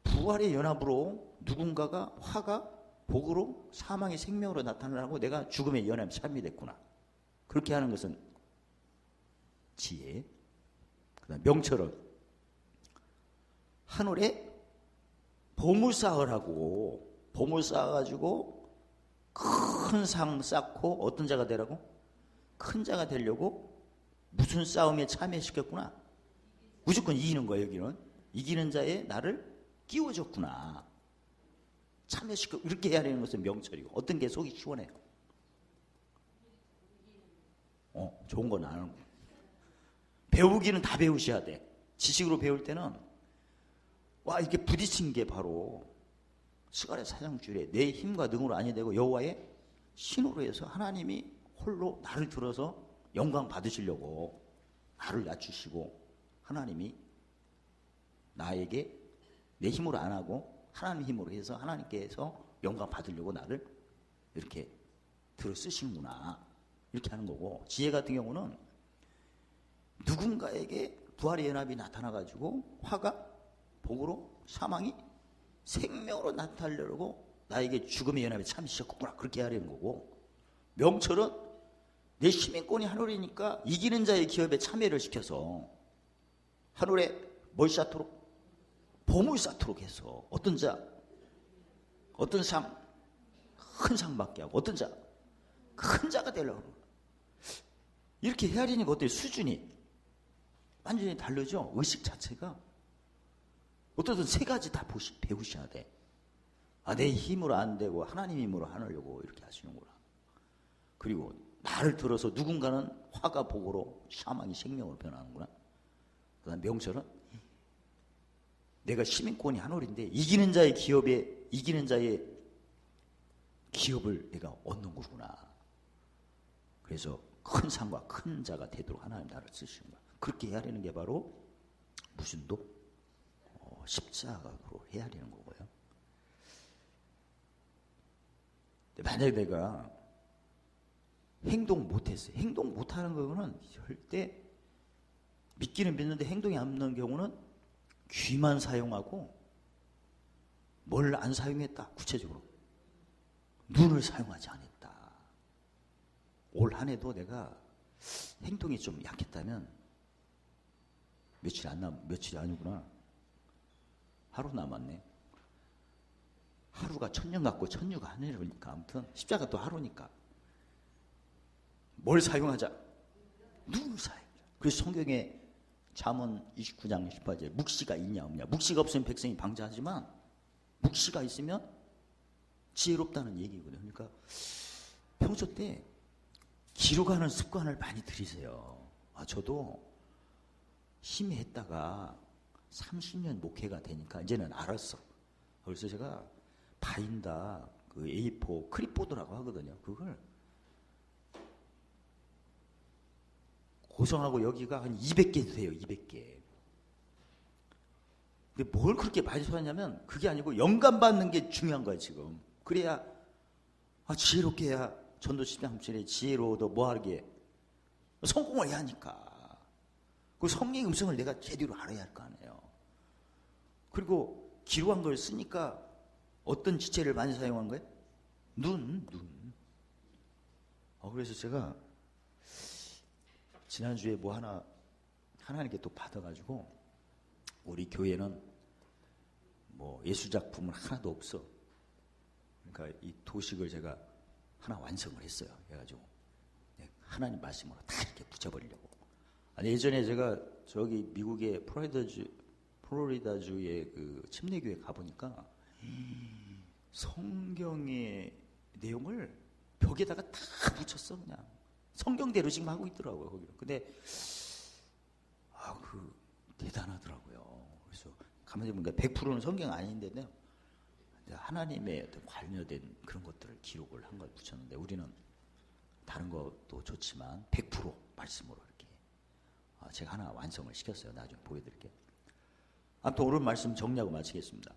부활의 연합으로 누군가가 화가 복으로 사망의 생명으로 나타나고 내가 죽음의 연합이 삶이 됐구나. 그렇게 하는 것은 지혜. 그다음 명철은 하늘에 보물 쌓으라고 보물 쌓아가지고 큰 상 쌓고 어떤 자가 되라고? 큰 자가 되려고 무슨 싸움에 참여시켰구나. 무조건 이기는 거예요. 여기는 이기는 자에 나를 끼워줬구나. 참여시켜 이렇게 해야 되는 것은 명철이고 어떤 게 속이 시원해요. 좋은 건 아는 거예요. 배우기는 다 배우셔야 돼. 지식으로 배울 때는 이렇게 부딪힌 게 바로 스가랴 4장줄에 내 힘과 능으로 아니 되고 여호와의 신으로 해서 하나님이 홀로 나를 들어서 영광 받으시려고 나를 낮추시고 하나님이 나에게 내 힘으로 안 하고 하나님 힘으로 해서 하나님께서 영광 받으려고 나를 이렇게 들어 쓰시는구나. 이렇게 하는 거고 지혜 같은 경우는 누군가에게 부활의 연합이 나타나가지고 화가 복으로 사망이 생명으로 나타나려고 나에게 죽음의 연합에 참여시켰구나. 그렇게 하려는 거고 명철은 내 시민권이 하늘이니까 이기는 자의 기업에 참여를 시켜서 하늘에 뭘 쌓도록? 보물 쌓도록 해서 어떤 자? 어떤 상? 큰 상 받게 하고 어떤 자? 큰 자가 되려고 하는 거예요. 이렇게 헤아리니까 어때요? 수준이 완전히 다르죠? 의식 자체가 어떤 세 가지 다 배우셔야 돼. 내 힘으로 안 되고 하나님 힘으로 하려고 이렇게 하시는구나. 그리고 나를 들어서 누군가는 화가 복으로 사망이 생명으로 변하는구나. 그다음 명철은 내가 시민권이 하늘인데 이기는 자의 기업을 내가 얻는 거구나. 그래서 큰 상과 큰 자가 되도록 하나님 나를 쓰시는 거야. 그렇게 해야 되는 게 바로 무슨 도? 십자가로 해야 되는 거고요. 만약에 내가 행동 못했어요. 행동 못하는 경우는 절대 믿기는 믿는데 행동이 안 되는 경우는 귀만 사용하고 뭘 안 사용했다. 구체적으로 눈을 사용하지 않았다. 올 한 해도 내가 행동이 좀 약했다면 며칠이 아니구나. 하루 남았네. 하루가 천년 같고 천유가 한 해로니까 아무튼 십자가 또 하루니까 뭘 사용하자? 눈을 사용하자. 그래서 성경에 잠언 29장 18절 묵시가 있냐 없냐. 묵시가 없으면 백성이 방자하지만 묵시가 있으면 지혜롭다는 얘기거든요. 그러니까 평소 때 기록하는 습관을 많이 들이세요. 저도 심의했다가 30년 목회가 되니까 이제는 알았어. 그래서 제가 바인다 그 A4 클립보드라고 하거든요. 그걸 고성하고 여기가 한 200개 돼요. 200개. 근데 뭘 그렇게 많이 써냐면 그게 아니고 영감 받는 게 중요한 거야 지금. 그래야 지혜롭게 해야 전도 13절에 지혜로워도 뭐하게 성공을 해야 하니까. 그 성령의 음성을 내가 제대로 알아야 할 거 아니에요. 그리고 기록한 걸 쓰니까 어떤 지체를 많이 사용한 거예요? 눈. 그래서 제가 지난주에 뭐 하나님께 또 받아가지고 우리 교회는 뭐 예술작품은 하나도 없어. 그러니까 이 도식을 제가 하나 완성을 했어요. 그래가지고 하나님 말씀으로 다 이렇게 붙여버리려고. 예전에 제가 저기 미국의 플로리다주의 그 침례교회 가보니까 성경의 내용을 벽에다가 다 붙였어. 그냥 성경대로 지금 하고 있더라고요. 거기로. 근데 대단하더라고요. 그래서 가만히 보니까 100%는 성경 아닌데요. 하나님의 어떤 관여된 그런 것들을 기록을 한 걸 붙였는데 우리는 다른 것도 좋지만 100% 말씀으로 이렇게 제가 하나 완성을 시켰어요. 나중에 보여드릴게요. 아무튼 오늘 말씀 정리하고 마치겠습니다.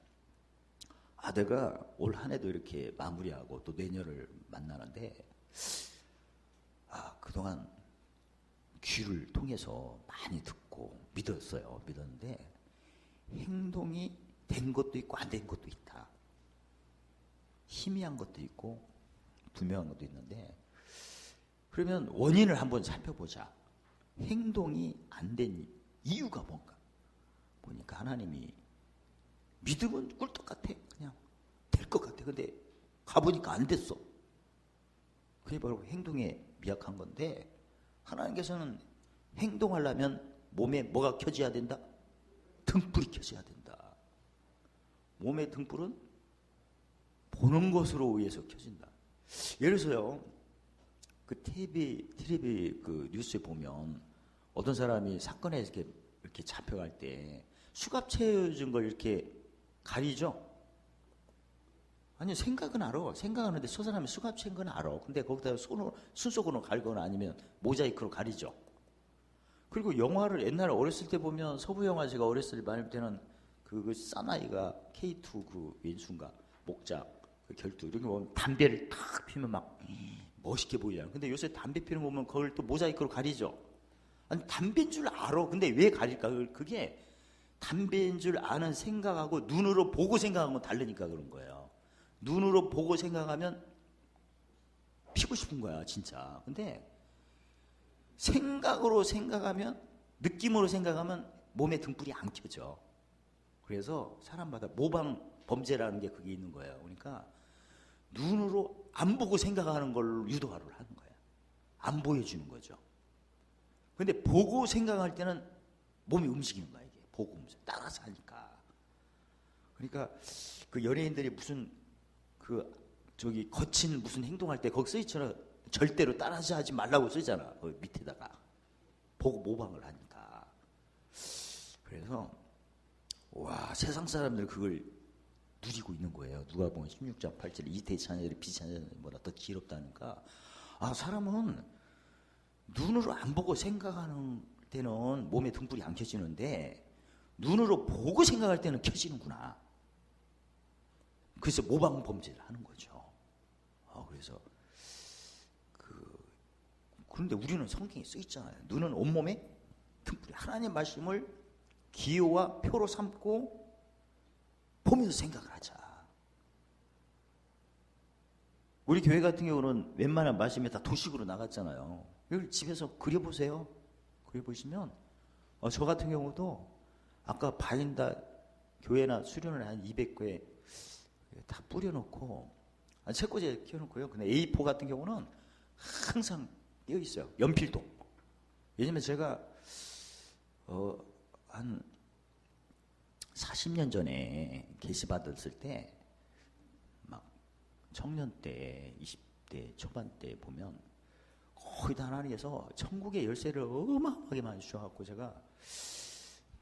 내가 올 한 해도 이렇게 마무리하고 또 내년을 만나는데 그동안 귀를 통해서 많이 듣고 믿었는데 행동이 된 것도 있고 안 된 것도 있다. 희미한 것도 있고 분명한 것도 있는데 그러면 원인을 한번 살펴보자. 행동이 안 된 이유가 뭔가 보니까 하나님이 믿음은 꿀떡 같아. 그냥 될 것 같아. 근데 가보니까 안 됐어. 그게 바로 행동에 미약한 건데 하나님께서는 행동하려면 몸에 뭐가 켜져야 된다? 등불이 켜져야 된다. 몸의 등불은 보는 것으로 의해서 켜진다. 예를 들어서요. 그 텔레비 그 뉴스에 보면 어떤 사람이 사건에 이렇게 잡혀갈 때 수갑 채워준 걸 이렇게 가리죠? 아니 생각은 알아. 생각하는데 저 사람이 수갑 채운 건 알아. 근데 거기다 손속으로 갈거나 아니면 모자이크로 가리죠. 그리고 영화를 옛날에 어렸을 때 보면 서부 영화 제가 어렸을 때 많이 볼 때는 그 사나이가 K2 그 왼수인가 목자 그 결투 이런 거 보면 담배를 탁 피면 막 멋있게 보이잖아요. 근데 요새 담배 피는 거 보면 그걸 또 모자이크로 가리죠. 아니 담배인 줄 알아. 근데 왜 가릴까? 그게 담배인 줄 아는 생각하고 눈으로 보고 생각하는 건 다르니까 그런 거예요. 눈으로 보고 생각하면 피고 싶은 거야 진짜. 근데 생각으로 생각하면 느낌으로 생각하면 몸에 등불이 안 켜져. 그래서 사람마다 모방 범죄라는 게 그게 있는 거예요. 그러니까 눈으로 안 보고 생각하는 걸 유도하를 하는 거예요. 안 보여주는 거죠. 근데 보고 생각할 때는 몸이 움직이는 거야. 이게 보고 움직여 따라서 하니까. 그러니까 그 연예인들이 무슨 거친 무슨 행동할 때 거기 써있잖아. 절대로 따라서 하지 말라고 쓰잖아. 거기 밑에다가 보고 모방을 하니까. 그래서 세상 사람들 그걸 누리고 있는 거예요. 누가 보면 16장 8절에 이태의 자녀들이 비자녀들보다 더 지혜롭다니까. 사람은 눈으로 안 보고 생각하는 때는 몸에 등불이 안 켜지는데 눈으로 보고 생각할 때는 켜지는구나. 그래서 모방 범죄를 하는 거죠. 그래서 그런데 우리는 성경에 써 있잖아요. 눈은 온몸에 등불이 하나님의 말씀을 기호와 표로 삼고 보면서 생각을 하자. 우리 교회 같은 경우는 웬만한 말씀이 다 도식으로 나갔잖아요. 이걸 집에서 그려보세요. 그려보시면 저 같은 경우도 아까 바인다 교회나 수련을 한 200개 다 뿌려놓고 책꽂이에 끼워놓고요. 근데 A4 같은 경우는 항상 띄어 있어요. 연필도. 왜냐면 제가 한 40년 전에 계시받았을 때 막 청년 때 20대 초반 때 보면 거의 다 하나님께서 천국의 열쇠를 어마어마하게 많이 주셔갖고 제가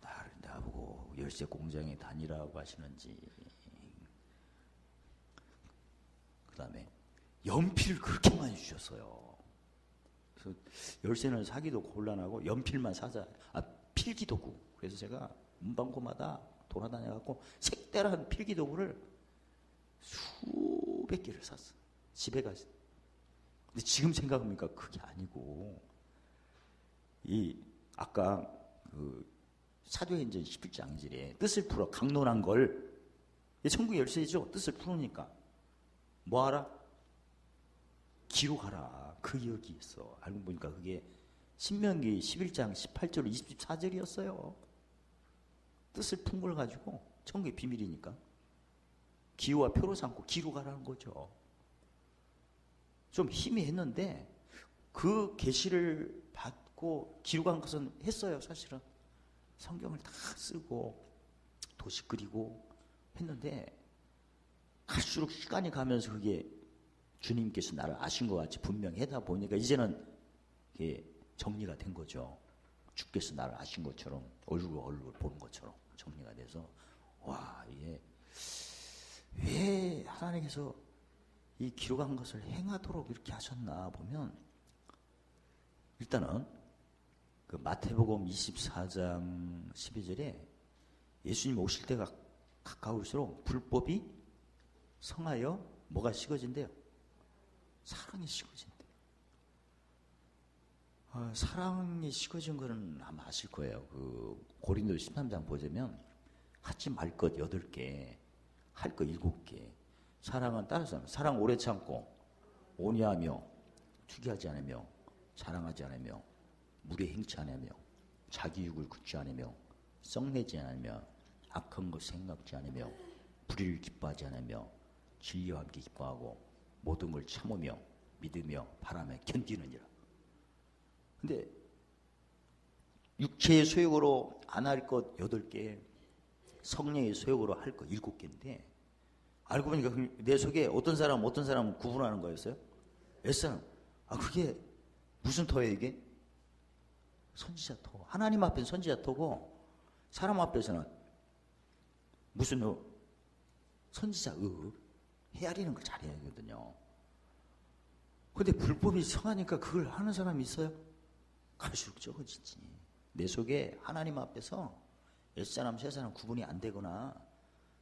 나를 나보고 열쇠 공장에 다니라고 하시는지, 그 다음에 연필을 그렇게 많이 주셨어요. 그래서 열쇠는 사기도 곤란하고 연필만 사자. 필기도구. 그래서 제가 문방구마다 돌아다녀갖고 색다른 필기도구를 수백 개를 샀어. 집에 가서. 근데 지금 생각해보니까 그게 아니고, 아까 사도행전 11장 1절에 뜻을 풀어 강론한 걸, 천국의 열쇠죠. 뜻을 풀으니까 뭐하라? 기록하라. 그 여기 있어. 알고 보니까 그게 신명기 11장 18절 24절이었어요. 뜻을 푼 걸 가지고 천국의 비밀이니까 기호와 표로 삼고 기록하라는 거죠. 좀 희미했는데 그 계시를 받고 기록한 것은 했어요. 사실은 성경을 다 쓰고 도시 그리고 했는데 갈수록 시간이 가면서 그게 주님께서 나를 아신 것 같이 분명히 하다 보니까 이제는 이게 정리가 된 거죠. 주께서 나를 아신 것처럼 얼굴 보는 것처럼 정리가 돼서 와, 이게 왜 하나님께서 이 기록한 것을 행하도록 이렇게 하셨나 보면, 일단은 그 마태복음 24장 12절에 예수님 오실 때가 가까울수록 불법이 성하여 뭐가 식어진대요? 사랑이 식어진대요. 사랑이 식어진 거는 아마 아실 거예요. 그 고린도 13장 보자면 하지 말 것 8개, 할 것 7개. 사랑은 따라서 사랑 오래 참고 온유하며 투기하지 않으며 자랑하지 않으며 무례 행치 않으며 자기 육을 굳지 않으며 썩내지 않으며 악한 것 생각지 않으며 불의를 기뻐하지 않으며 진리와 함께 기뻐하고 모든 걸 참으며 믿으며 바라며 견디느니라. 근데 육체의 소욕으로 안 할 것 8개, 성령의 소욕으로 할 것 7개인데 알고 보니까 내 속에 어떤 사람 구분하는 거였어요? 옛사람. 그게 무슨 터예요 이게? 선지자 토. 하나님 앞에서 선지자 토고 사람 앞에서는 무슨 선지자 헤아리는 걸 잘해야 하거든요. 근데 불법이 성하니까 그걸 하는 사람이 있어요? 갈수록 적어지지. 내 속에 하나님 앞에서 옛사람 새사람 구분이 안 되거나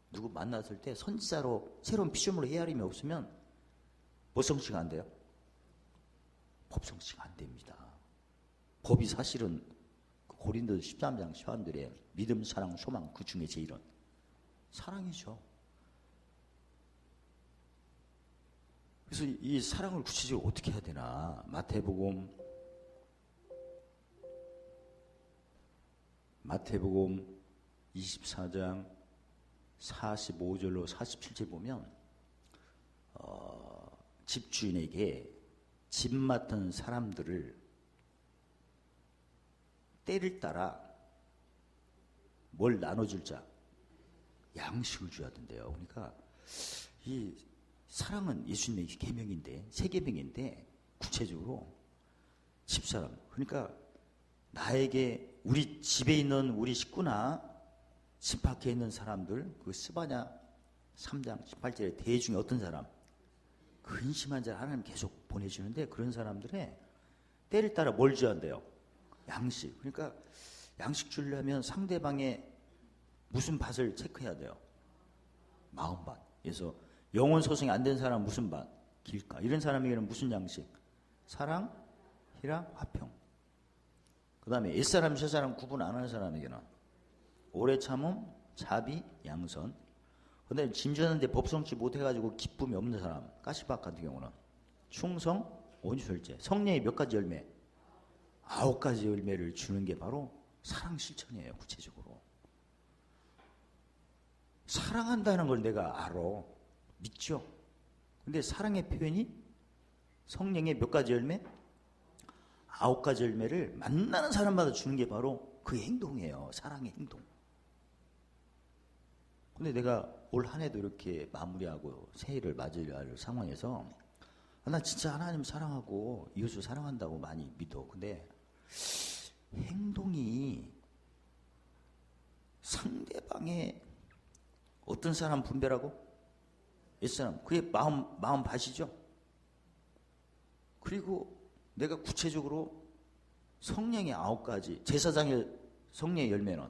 누구 만났을 때 선지자로 새로운 피조물로 헤아림이 없으면 뭐 성취가 안 돼요? 법 성취가 안 됩니다. 법이 사실은 고린도 13장 13절에 믿음, 사랑, 소망 그 중에 제일은 사랑이죠. 그래서 이 사랑을 구체적으로 어떻게 해야 되나? 마태복음 24장 45절로 47절 보면 집주인에게 집 맡은 사람들을 때를 따라 뭘 나눠줄 자? 양식을 줘야 된대요. 그러니까 이 사랑은 예수님의 계명인데, 세 계명인데 구체적으로 집사람, 그러니까 나에게 우리 집에 있는 우리 식구나 집 밖에 있는 사람들, 그 스바냐 3장 18절에 대중에 어떤 사람, 근심한 자를 하나님 계속 보내주는데 그런 사람들의 때를 따라 뭘 줘야 한대요? 양식. 그러니까 양식 주려면 상대방의 무슨 밭을 체크해야 돼요? 마음밭. 그래서 영혼 소생이 안 된 사람 무슨 밭? 길가. 이런 사람에게는 무슨 양식? 사랑, 희랑, 화평. 그 다음에 옛사람, 새사람 구분 안 하는 사람에게는 오래 참음, 자비, 양선. 근데 짐 줬는데 법성치 못해가지고 기쁨이 없는 사람, 가시박 같은 경우는 충성, 온유절제, 성령의 몇 가지 열매, 9가지 열매를 주는 게 바로 사랑 실천이에요. 구체적으로 사랑한다는 걸 내가 알아, 믿죠. 근데 사랑의 표현이 성령의 몇 가지 열매, 9가지 열매를 만나는 사람마다 주는 게 바로 그 행동이에요. 사랑의 행동. 근데 내가 올 한 해도 이렇게 마무리하고 새해를 맞이해야 할 상황에서 나 진짜 하나님 사랑하고 이웃을 사랑한다고 많이 믿어. 근데 행동이 상대방의 어떤 사람 분별하고 옛사람, 그게 마음 밭이죠. 그리고 내가 구체적으로 성령의 9가지, 제사장의 성령의 열매는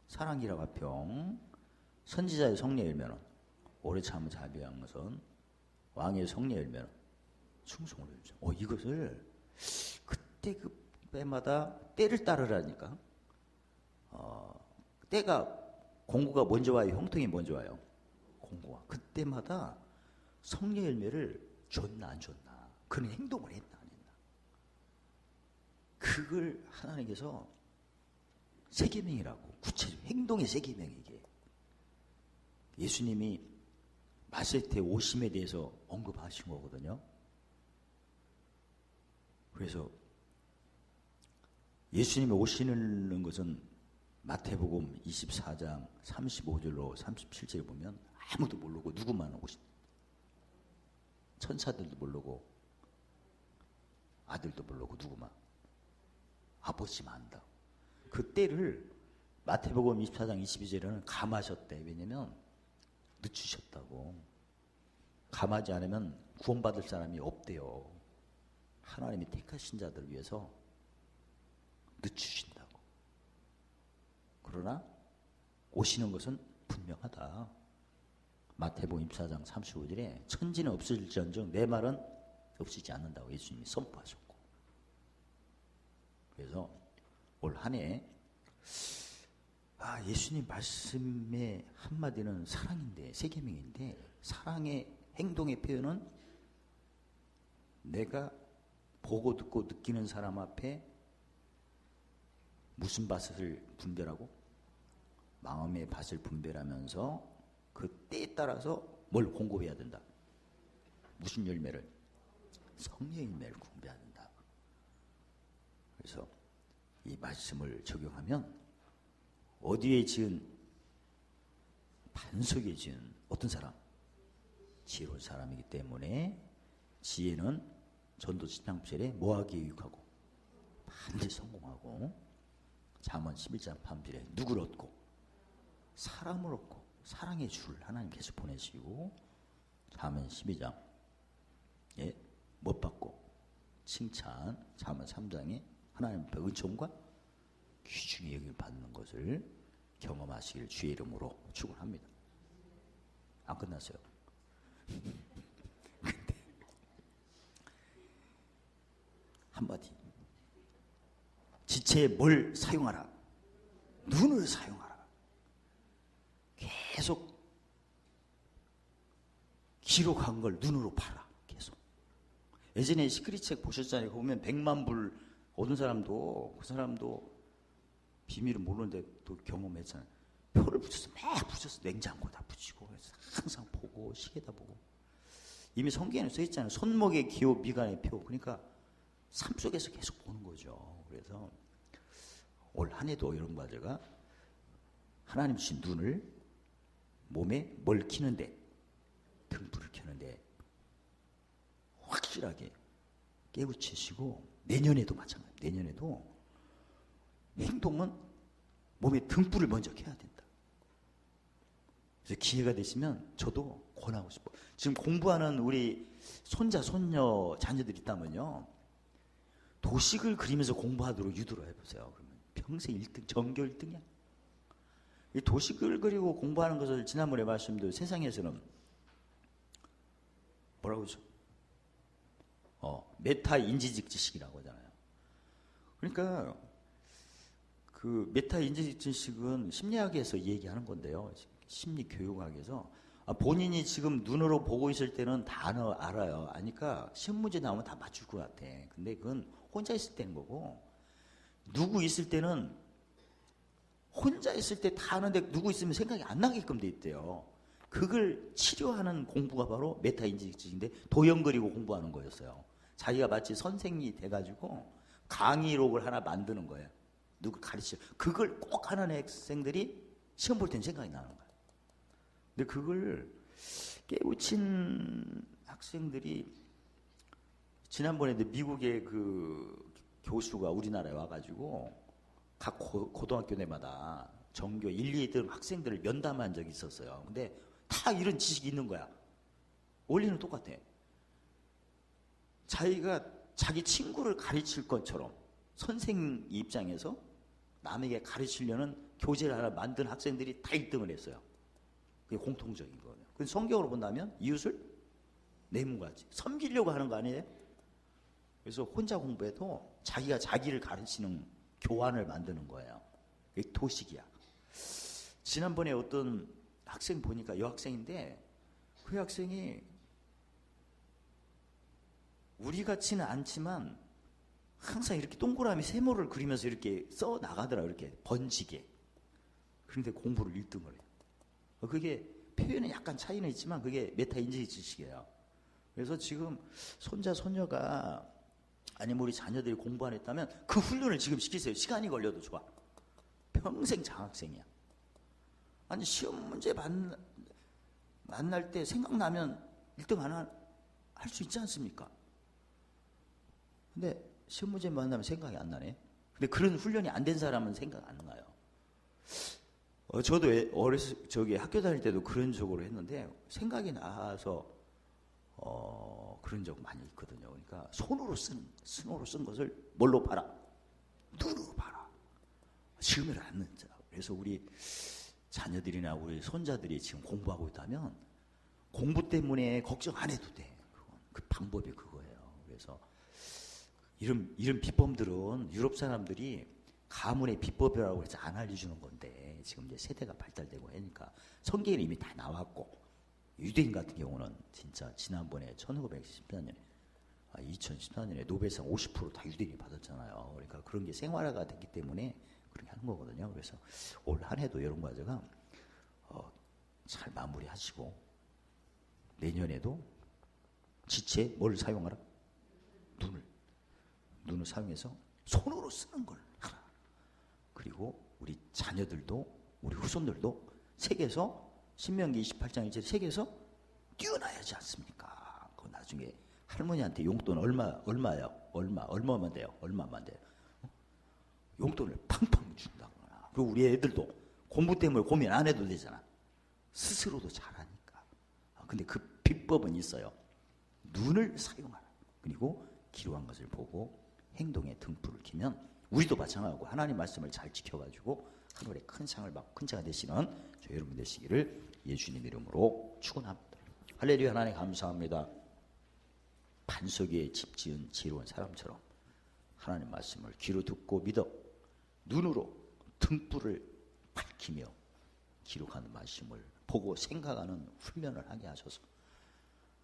사랑이라 화평, 선지자의 성령의 열매는 오래 참은 자비 양선, 왕의 성령의 열매는 충성을 해주죠. 이것을 그때 그때마다 때를 따르라니까. 때가 공구가 먼저 와요, 형통이 먼저 와요. 공구가 그때마다 성령 열매를 줬나 안 줬나, 그런 행동을 했나 안 했나, 그걸 하나님께서 세계명이라고, 구체적 행동의 세계명이 이게. 예수님이 마세테 오심에 대해서 언급하신 거거든요. 그래서 예수님이 오시는 것은 마태복음 24장 35절로 37절에 보면 아무도 모르고 누구만 오신, 천사들도 모르고 아들도 모르고 누구만, 아버지만 안다. 그 때를 마태복음 24장 22절에는 감하셨대. 왜냐면 늦추셨다고. 감하지 않으면 구원받을 사람이 없대요. 하나님이 택하신 자들을 위해서 늦추신다고. 그러나 오시는 것은 분명하다. 마태복음 24장 35절에 천지는 없어질지언정 내 말은 없어지지 않는다고 예수님이 선포하셨고. 그래서 올 한 해 예수님 말씀의 한마디는 사랑인데, 세계명인데, 사랑의 행동의 표현은 내가 보고 듣고 느끼는 사람 앞에 무슨 밭을 분별하고 마음의 밭을 분별하면서 그 때에 따라서 뭘 공급해야 된다. 무슨 열매를? 성령의 열매를 공급해야 된다. 그래서 이 말씀을 적용하면 어디에 지은, 반석에 지은 어떤 사람? 지혜로운 사람이기 때문에 지혜는 전도 7장절에 뭐하기에 유익하고 반드시 성공하고, 잠언 11장 8절에 누구를 얻고? 사람을 얻고 사랑의 줄 하나님 계속 보내시고, 잠언 12장 못 받고 칭찬, 잠언 3장에 하나님 앞에 은총과 귀중히 여김을 받는 것을 경험하시길 주의 이름으로 축원합니다. 안 끝났어요. 근데 한마디, 지체에 뭘 사용하라? 눈을 사용하라. 계속 기록한 걸 눈으로 봐라. 계속. 예전에 시크릿책 보셨잖아요. 보면 100만 불 얻은 사람도, 그 사람도 비밀을 모르는데 또 경험했잖아요. 표를 붙였어. 막 붙였어. 냉장고에다 붙이고 항상 보고 시계다 보고. 이미 성경에는 써있잖아요. 손목의 기호 미간의 표. 그러니까 삶 속에서 계속 보는 거죠. 그래서 올 한 해도 이런 과제가 하나님 주신 눈을 몸에 뭘 켜는데, 등불을 켜는데 확실하게 깨우치시고, 내년에도 마찬가지예요. 내년에도 행동은 몸에 등불을 먼저 켜야 된다. 그래서 기회가 되시면 저도 권하고 싶어요. 지금 공부하는 우리 손자, 손녀, 자녀들 있다면요, 도식을 그리면서 공부하도록 유도를 해보세요. 그러면 평생 1등, 전교 1등이야. 이 도식을 그리고 공부하는 것을 지난번에 말씀드린 세상에서는 뭐라고 하죠? 메타 인지직 지식이라고 하잖아요. 그러니까 그 메타 인지직 지식은 심리학에서 얘기하는 건데요. 심리교육학에서 본인이 지금 눈으로 보고 있을 때는 다 알아요. 아니까 시험 문제 나오면 다 맞출 것 같아. 근데 그건 혼자 있을 때는 거고, 누구 있을 때는 혼자 있을 때 다 아는데 누구 있으면 생각이 안 나게끔 돼 있대요. 그걸 치료하는 공부가 바로 메타인지식인데 도형 그리고 공부하는 거였어요. 자기가 마치 선생님이 돼가지고 강의록을 하나 만드는 거예요. 누구 가르쳐. 그걸 꼭 하는 학생들이 시험 볼 때는 생각이 나는 거예요. 근데 그걸 깨우친 학생들이 지난번에 미국의 그 교수가 우리나라에 와가지고 각 고등학교 내마다 전교 1, 2등 학생들을 면담한 적이 있었어요. 근데 다 이런 지식이 있는 거야. 원리는 똑같아. 자기가 자기 친구를 가르칠 것처럼 선생님 입장에서 남에게 가르치려는 교재를 하나 만든 학생들이 다 1등을 했어요. 그게 공통적인 거예요. 그 성경으로 본다면 이웃을 내 몸같이 섬기려고 하는 거 아니에요? 그래서 혼자 공부해도 자기가 자기를 가르치는 교환을 만드는 거예요. 그게 도식이야. 지난번에 어떤 학생 보니까 여학생인데 그 학생이 우리 같지는 않지만 항상 이렇게 동그라미 세모를 그리면서 이렇게 써 나가더라고요. 이렇게 번지게. 그런데 공부를 1등을 해요. 그게 표현에 약간 차이는 있지만 그게 메타인지 지식이에요. 그래서 지금 손자 손녀가 아니면 우리 자녀들이 공부 안 했다면 그 훈련을 지금 시키세요. 시간이 걸려도 좋아. 평생 장학생이야. 아니 시험 문제 만날 때 생각나면 1등 안 할 수 있지 않습니까? 근데 시험 문제 만나면 생각이 안 나네. 근데 그런 훈련이 안 된 사람은 생각 안 나요. 저도 학교 다닐 때도 그런 쪽으로 했는데 생각이 나서 그런 적 많이 있거든요. 그러니까 손으로 쓴 것을 뭘로 봐라? 눈으로 봐라. 시험을 안 넣자. 그래서 우리 자녀들이나 우리 손자들이 지금 공부하고 있다면 공부 때문에 걱정 안 해도 돼. 그 방법이 그거예요. 그래서 이런 비법들은 유럽 사람들이 가문의 비법이라고 해서 안 알려주는 건데 지금 이제 세대가 발달되고 하니까 성경에 이미 다 나왔고 유대인 같은 경우는 진짜 지난번에 1914년에 2014년에 노벨상 50% 다 유대인이 받았잖아요. 그러니까 그런 게 생활화가 됐기 때문에 그렇게 하는 거거든요. 그래서 올 한 해도 이런 과제가 잘 마무리하시고 내년에도 지체 뭘 사용하라? 눈을 사용해서 손으로 쓰는 걸 하라. 그리고 우리 자녀들도 우리 후손들도 책에서 신명기 28장 1절 책에서 띄워놔야지 않습니까? 그 나중에 할머니한테 용돈 얼마요? 얼마만 돼요? 얼마만 돼요? 용돈을 팡팡 준다거나. 그리고 우리 애들도 공부 때문에 고민 안 해도 되잖아. 스스로도 잘하니까. 근데 그 비법은 있어요. 눈을 사용하라. 그리고 기록한 것을 보고 행동에 등불을 켜면 우리도 마찬가지고 하나님 말씀을 잘 지켜가지고 하늘에 큰 상을 받고 큰 자가 되시는 저 여러분 되시기를 예수님 이름으로 축원합니다. 할렐루야. 하나님 감사합니다. 반석 위에 집 지은 지혜로운 사람처럼 하나님 말씀을 귀로 듣고 믿어 눈으로 등불을 밝히며 기록하는 말씀을 보고 생각하는 훈련을 하게 하셔서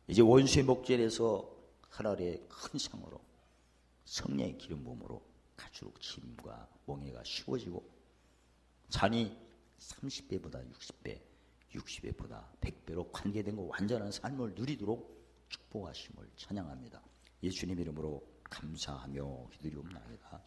이제 원수의 목전에서 하늘의 큰 상으로 성령의 기름 부음으로 갈수록 짐과 멍에가 쉬워지고 잔이 30배보다 60배, 60배보다 100배로 관계된 거 완전한 삶을 누리도록 축복하심을 찬양합니다. 예수님 이름으로 감사하며 기도리옵나이다.